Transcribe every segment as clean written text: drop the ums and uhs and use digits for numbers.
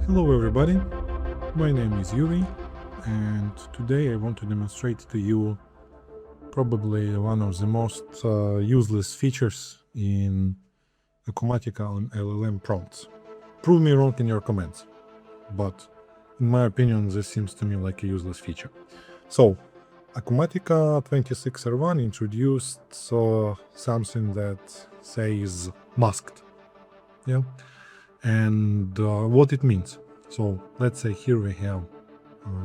Hello everybody, my name is Yuriy, and today I want to demonstrate to you probably one of the most useless features in Acumatica on LLM prompts. Prove me wrong in your comments, but in my opinion this seems to me like a useless feature. So, Acumatica 26R1 introduced something that says masked. Yeah. And what it means. So let's say here we have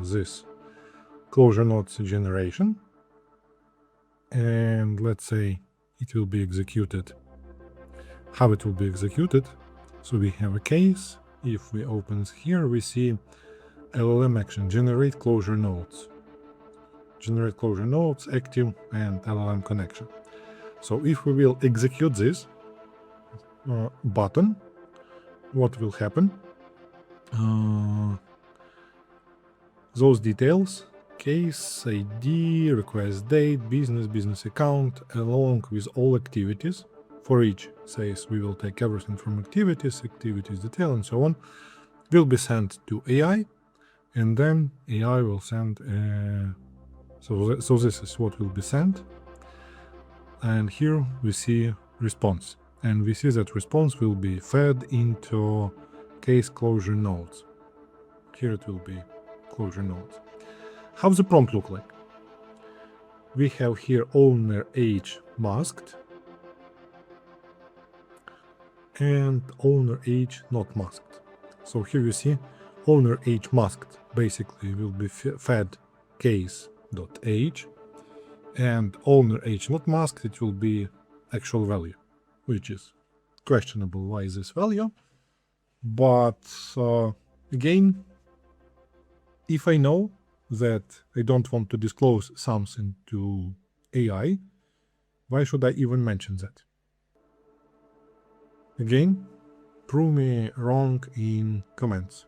this closure nodes generation, and let's say it will be executed. How it will be executed? So we have a case. If we open here, we see LLM action, generate closure nodes. Generate closure nodes, active, and LLM connection. So if we will execute this button, what will happen? Those details, case, ID, request date, business account, along with all activities, for each says we will take everything from activities detail, and so on, will be sent to AI, and then AI will send, so this is what will be sent, and here we see response, and we see that response will be fed into case closure nodes. Here it will be closure nodes. How does the prompt look like? We have here owner age masked and owner age not masked. So here you see owner age masked basically will be fed case.age, and owner age not masked, it will be actual value, which is questionable why is this value. But again, if I know that I don't want to disclose something to AI, why should I even mention that? Again, prove me wrong in comments.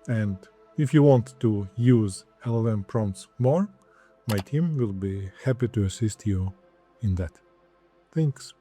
And if you want to use LLM prompts more, my team will be happy to assist you in that. Thanks.